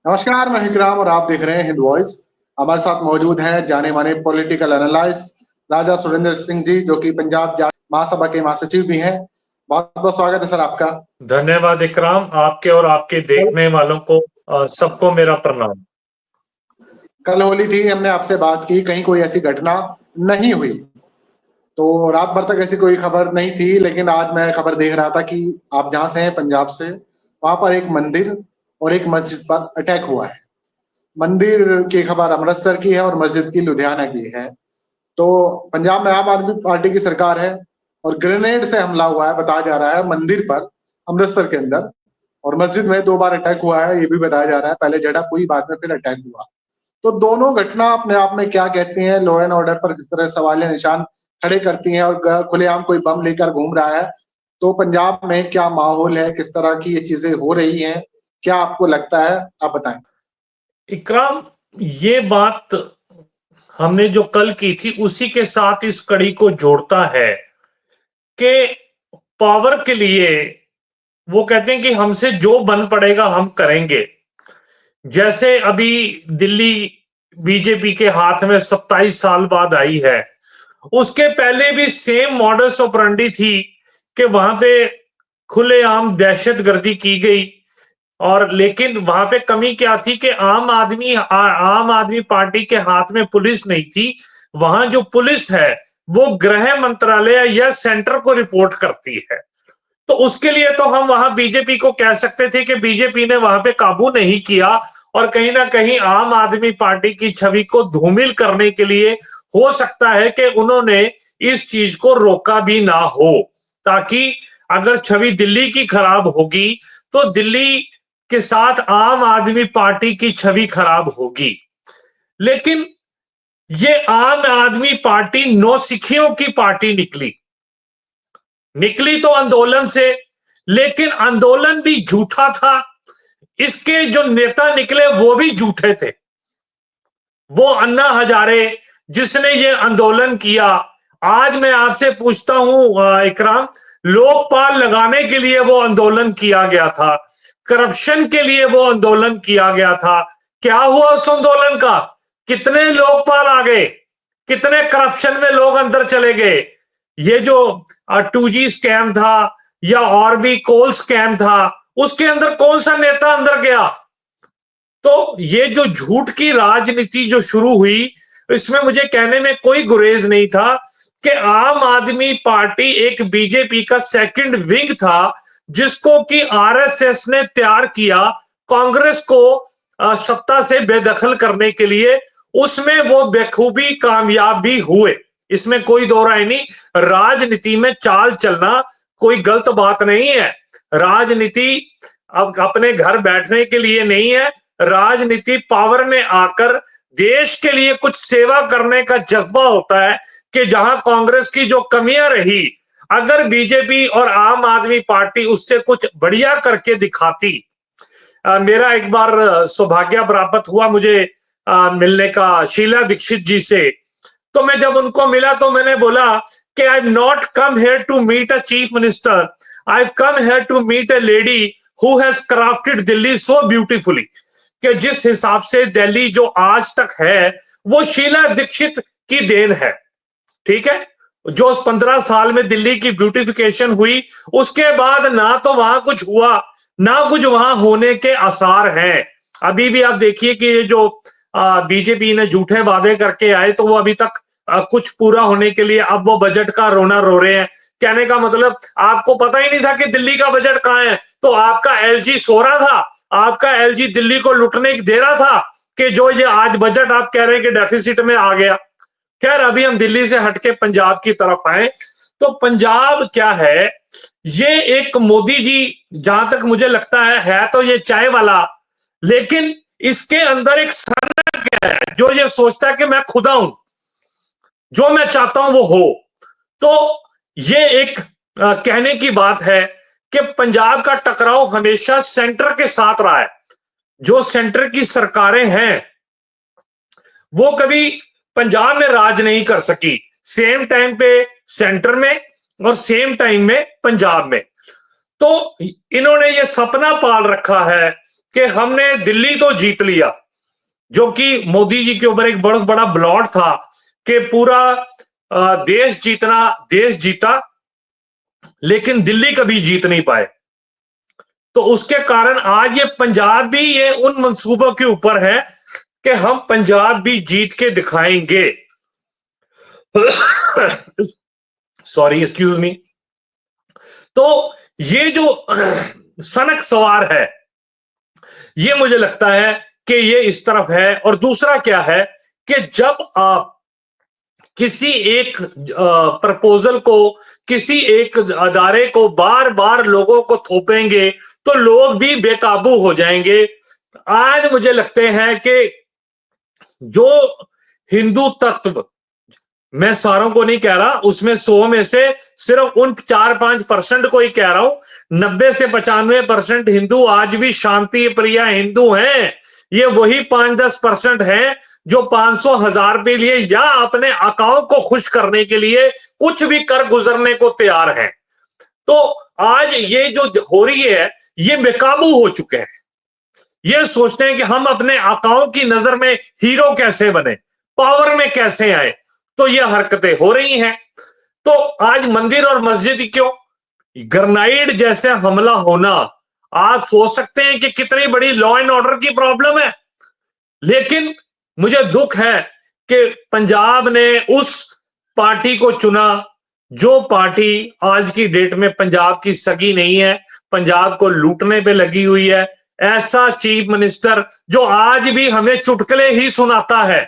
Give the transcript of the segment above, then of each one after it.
नमस्कार, मैं विक्राम और आप देख रहे हैं हिंद वॉइस। हमारे साथ मौजूद हैं जाने माने पॉलिटिकल एनालिस्ट राजा सुरेंद्र सिंह जी, जो कि पंजाब महासभा के महासचिव भी हैं। बहुत बहुत स्वागत है सर आपका। धन्यवाद इकराम, आपके और आपके देखने वालों को सबको मेरा प्रणाम। कल होली थी, हमने आपसे बात की, कहीं कोई ऐसी घटना नहीं हुई, तो रात भर तक ऐसी कोई खबर नहीं थी। लेकिन आज मैं खबर देख रहा था कि आप जहां से हैं, पंजाब से, वहां पर एक मंदिर और एक मस्जिद पर अटैक हुआ है। मंदिर की खबर अमृतसर की है और मस्जिद की लुधियाना की है। तो पंजाब में आम आदमी पार्टी की सरकार है और ग्रेनेड से हमला हुआ है, बताया जा रहा है, मंदिर पर अमृतसर के अंदर। और मस्जिद में 2 बार अटैक हुआ है, ये भी बताया जा रहा है। पहले झड़प हुई, बाद में फिर अटैक हुआ। तो दोनों घटना अपने आप में क्या कहती हैं, लॉ एंड ऑर्डर पर किस तरह सवालिया निशान खड़े करती हैं। और खुलेआम कोई बम लेकर घूम रहा है, तो पंजाब में क्या माहौल है, किस तरह की ये चीजें हो रही हैं, क्या आपको लगता है, आप बताएं। इकराम, ये बात हमने जो कल की थी उसी के साथ इस कड़ी को जोड़ता है कि पावर के लिए वो कहते हैं कि हमसे जो बन पड़ेगा हम करेंगे। जैसे अभी दिल्ली बीजेपी के हाथ में 27 साल बाद आई है, उसके पहले भी सेम मॉडस ऑपरेंडी थी कि वहां पे खुलेआम दहशतगर्दी की गई। और लेकिन वहां पे कमी क्या थी कि आम आदमी पार्टी के हाथ में पुलिस नहीं थी। वहां जो पुलिस है वो गृह मंत्रालय या सेंटर को रिपोर्ट करती है। तो उसके लिए तो हम वहां बीजेपी को कह सकते थे कि बीजेपी ने वहां पे काबू नहीं किया, और कहीं ना कहीं आम आदमी पार्टी की छवि को धूमिल करने के लिए हो सकता है कि उन्होंने इस चीज को रोका भी ना हो, ताकि अगर छवि दिल्ली की खराब होगी तो दिल्ली के साथ आम आदमी पार्टी की छवि खराब होगी। लेकिन ये आम आदमी पार्टी नौसिखियों की पार्टी निकली तो आंदोलन से, लेकिन आंदोलन भी झूठा था। इसके जो नेता निकले वो भी झूठे थे। वो अन्ना हजारे जिसने ये आंदोलन किया, आज मैं आपसे पूछता हूं इकराम, लोकपाल लगाने के लिए वो आंदोलन किया गया था, करप्शन के लिए वो आंदोलन किया गया था। क्या हुआ उस आंदोलन का? कितने लोकपाल आ गए, कितने करप्शन में लोग अंदर चले गए। ये जो 2G स्कैम था या और भी कोल स्कैम था, उसके अंदर कौन सा नेता अंदर गया? तो ये जो झूठ की राजनीति जो शुरू हुई, इसमें मुझे कहने में कोई गुरेज नहीं था कि आम आदमी पार्टी एक बीजेपी का सेकंड विंग था, जिसको कि आरएसएस ने तैयार किया कांग्रेस को सत्ता से बेदखल करने के लिए। उसमें वो बेखूबी कामयाब भी हुए, इसमें कोई दो राय नहीं। राजनीति में चाल चलना कोई गलत बात नहीं है। राजनीति अब अपने घर बैठने के लिए नहीं है। राजनीति पावर में आकर देश के लिए कुछ सेवा करने का जज्बा होता है कि जहां कांग्रेस की जो कमियां रही, अगर बीजेपी और आम आदमी पार्टी उससे कुछ बढ़िया करके दिखाती। मेरा एक बार सौभाग्य प्राप्त हुआ मुझे मिलने का शीला दीक्षित जी से। तो मैं जब उनको मिला तो मैंने बोला कि I not come here to meet a chief minister, I come here to meet a lady who has crafted Delhi so beautifully. कि जिस हिसाब से दिल्ली जो आज तक है वो शीला दीक्षित की देन है, ठीक है। जो उस 15 साल में दिल्ली की ब्यूटिफिकेशन हुई, उसके बाद ना तो वहां कुछ हुआ, ना कुछ वहां होने के आसार हैं। अभी भी आप देखिए कि ये जो बीजेपी ने झूठे वादे करके आए, तो वो अभी तक कुछ पूरा होने के लिए अब वो बजट का रोना रो रहे हैं। कहने का मतलब, आपको पता ही नहीं था कि दिल्ली का बजट कहां है, तो आपका एलजी सो रहा था, आपका एलजी दिल्ली को लुटने दे रहा था कि जो ये आज बजट आप कह रहे हैं कि डेफिसिट में आ गया। खैर, अभी हम दिल्ली से हटके पंजाब की तरफ आए, तो पंजाब क्या है, ये एक मोदी जी, जहां तक मुझे लगता है तो ये चाय वाला, लेकिन इसके अंदर एक सनक है जो ये सोचता है कि मैं खुदा हूं, जो मैं चाहता हूं वो हो। तो ये एक कहने की बात है कि पंजाब का टकराव हमेशा सेंटर के साथ रहा है। जो सेंटर की सरकारें हैं वो कभी पंजाब में राज नहीं कर सकी, सेम टाइम पे सेंटर में और सेम टाइम में पंजाब में। तो इन्होंने ये सपना पाल रखा है कि हमने दिल्ली तो जीत लिया, जो कि मोदी जी के ऊपर एक बहुत बड़ा ब्लॉट था कि पूरा देश जीता, लेकिन दिल्ली कभी जीत नहीं पाए। तो उसके कारण आज ये पंजाब भी ये उन मंसूबों के ऊपर है कि हम पंजाब भी जीत के दिखाएंगे। Sorry, excuse me. तो ये जो सनक सवार है, ये मुझे लगता है कि ये इस तरफ है। और दूसरा क्या है कि जब आप किसी एक प्रपोजल को, किसी एक अदारे को बार बार लोगों को थोपेंगे तो लोग भी बेकाबू हो जाएंगे। आज मुझे लगते हैं कि जो हिंदू तत्व, मैं सारों को नहीं कह रहा, उसमें 100 में से सिर्फ उन 4-5% को ही कह रहा हूं, 90 से 95% हिंदू आज भी शांति प्रिय हिंदू हैं। ये वही 5-10% हैं जो 500-1000 रुपए लिए या अपने अकाउंट को खुश करने के लिए कुछ भी कर गुजरने को तैयार हैं। तो आज ये जो हो रही है, ये बेकाबू हो चुके हैं। ये सोचते हैं कि हम अपने अकाउंट की नजर में हीरो कैसे बने, पावर में कैसे आए। तो ये हरकतें हो रही हैं। तो आज मंदिर और मस्जिद क्यों, ग्रेनेड जैसे हमला होना, आप सोच सकते हैं कि कितनी बड़ी लॉ एंड ऑर्डर की प्रॉब्लम है। लेकिन मुझे दुख है कि पंजाब ने उस पार्टी को चुना जो पार्टी आज की डेट में पंजाब की सगी नहीं है, पंजाब को लूटने पे लगी हुई है। ऐसा चीफ मिनिस्टर जो आज भी हमें चुटकुले ही सुनाता है,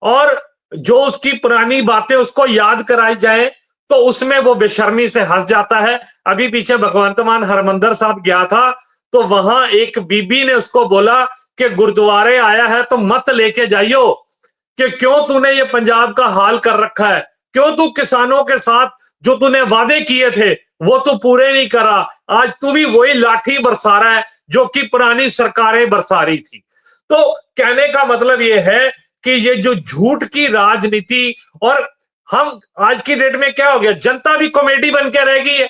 और जो उसकी पुरानी बातें उसको याद कराई जाए तो उसमें वो बेशर्मी से हंस जाता है। अभी पीछे भगवंत मान हरमंदर साहब गया था, तो वहां एक बीबी ने उसको बोला कि गुरुद्वारे आया है तो मत लेके जाइयो, कि क्यों तूने ये पंजाब का हाल कर रखा है, क्यों तू किसानों के साथ जो तूने वादे किए थे वो तू पूरे नहीं करा। आज तू भी वही लाठी बरसा रहा है जो कि पुरानी सरकारें बरसा रही थी। तो कहने का मतलब ये है कि ये जो झूठ की राजनीति, और हम आज की डेट में क्या हो गया, जनता भी कॉमेडी बन के रह गई है।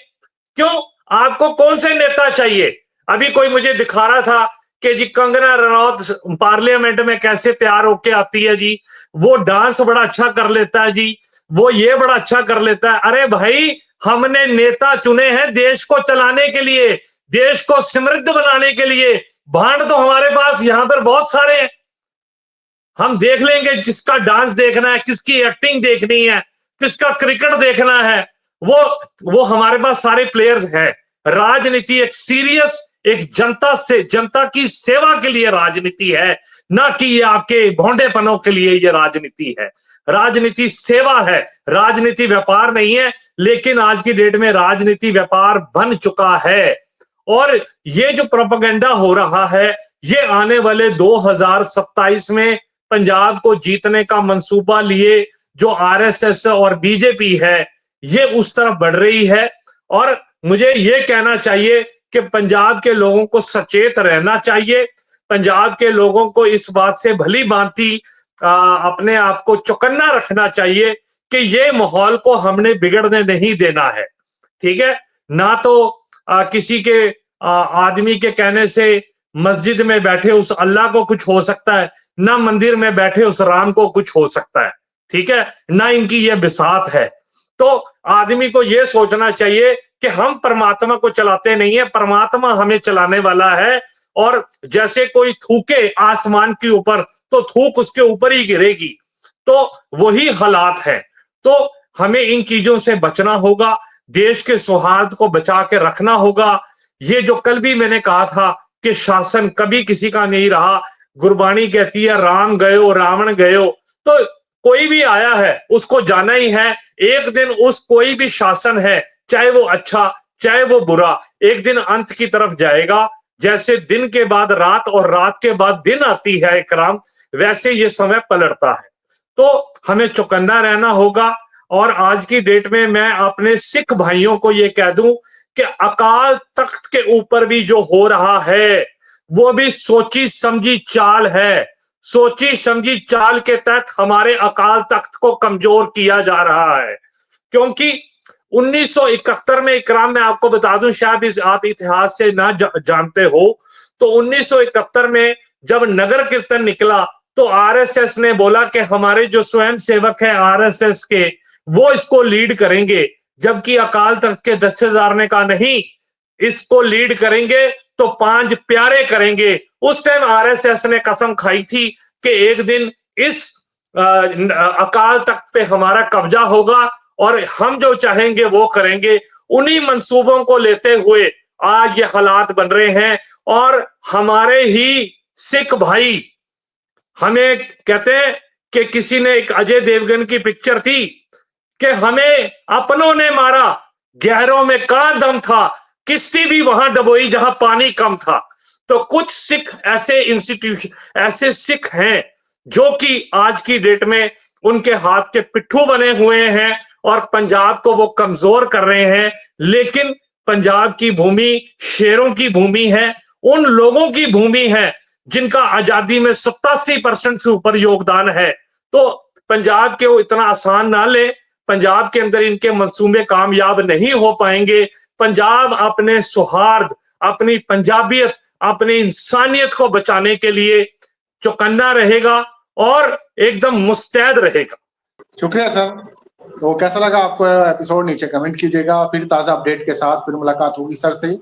क्यों, आपको कौन से नेता चाहिए? अभी कोई मुझे दिखा रहा था कि जी कंगना रनौत पार्लियामेंट में कैसे तैयार होके आती है जी, वो डांस बड़ा अच्छा कर लेता है जी, वो ये बड़ा अच्छा कर लेता है। अरे भाई, हमने नेता चुने हैं देश को चलाने के लिए, देश को समृद्ध बनाने के लिए। भांड तो हमारे पास यहां पर बहुत सारे हैं, हम देख लेंगे किसका डांस देखना है, किसकी एक्टिंग देखनी है, किसका क्रिकेट देखना है, वो हमारे पास सारे प्लेयर्स हैं। राजनीति एक सीरियस, एक जनता की सेवा के लिए राजनीति है, ना कि ये आपके भोंडेपनों के लिए ये राजनीति है। राजनीति सेवा है, राजनीति व्यापार नहीं है। लेकिन आज की डेट में राजनीति व्यापार बन चुका है, और ये जो प्रोपेगेंडा हो रहा है, ये आने वाले 2027 में पंजाब को जीतने का मंसूबा लिए जो आरएसएस और बीजेपी है, ये उस तरफ बढ़ रही है। और मुझे ये कहना चाहिए कि पंजाब के लोगों को सचेत रहना चाहिए, पंजाब के लोगों को इस बात से भली भांति अपने आप को चौकन्ना रखना चाहिए कि ये माहौल को हमने बिगड़ने नहीं देना है। ठीक है ना, तो किसी के आदमी के कहने से मस्जिद में बैठे उस अल्लाह को कुछ हो सकता है, ना मंदिर में बैठे उस राम को कुछ हो सकता है। ठीक है ना, इनकी ये बिसात है। तो आदमी को ये सोचना चाहिए कि हम परमात्मा को चलाते नहीं है, परमात्मा हमें चलाने वाला है। और जैसे कोई थूके आसमान के ऊपर तो थूक उसके ऊपर ही गिरेगी, तो वही हालात है। तो हमें इन चीजों से बचना होगा, देश के सौहार्द को बचा के रखना होगा। ये जो कल भी मैंने कहा था कि शासन कभी किसी का नहीं रहा, गुरबाणी कहती है राम गयो रावण गयो, तो कोई भी आया है उसको जाना ही है। एक दिन उस कोई भी शासन है, चाहे वो अच्छा चाहे वो बुरा, एक दिन अंत की तरफ जाएगा। जैसे दिन के बाद रात और रात के बाद दिन आती है इकराम, वैसे ये समय पलटता है। तो हमें चौकन्ना रहना होगा। और आज की डेट में मैं अपने सिख भाइयों को ये कह दूं कि अकाल तख्त के ऊपर भी जो हो रहा है वो भी सोची समझी चाल है। सोची समझी चाल के तहत हमारे अकाल तख्त को कमजोर किया जा रहा है। क्योंकि 1971 में इकराम, मैं आपको बता दूं, शायद आप इतिहास से ना जानते हो, तो 1971 में जब नगर कीर्तन निकला तो आरएसएस ने बोला कि हमारे जो स्वयं सेवक हैं आरएसएस के वो इसको लीड करेंगे, जबकि अकाल तख्त के दस्तेदार ने कहा नहीं, इसको लीड करेंगे तो 5 प्यारे करेंगे। उस टाइम आरएसएस ने कसम खाई थी कि एक दिन इस अकाल तख्त पे हमारा कब्जा होगा और हम जो चाहेंगे वो करेंगे। उन्हीं मंसूबों को लेते हुए आज ये हालात बन रहे हैं और हमारे ही सिख भाई हमें कहते हैं कि किसी ने एक अजय देवगन की पिक्चर थी कि हमें अपनों ने मारा, गहरों में कहां दम था, किश्ती भी वहां डबोई जहां पानी कम था। तो कुछ सिख ऐसे इंस्टीट्यूशन ऐसे सिख हैं जो कि आज की डेट में उनके हाथ के पिट्ठू बने हुए हैं और पंजाब को वो कमजोर कर रहे हैं। लेकिन पंजाब की भूमि शेरों की भूमि है, उन लोगों की भूमि है जिनका आजादी में 87% से ऊपर योगदान है। तो पंजाब के वो इतना आसान ना ले, पंजाब के अंदर इनके मंसूबे कामयाब नहीं हो पाएंगे। पंजाब अपने सौहार्द, अपनी पंजाबियत, अपनी इंसानियत को बचाने के लिए चौकन्ना रहेगा और एकदम मुस्तैद रहेगा। शुक्रिया सर। तो कैसा लगा आपको एपिसोड, नीचे कमेंट कीजिएगा। फिर ताज़ा अपडेट के साथ फिर मुलाकात होगी सर से।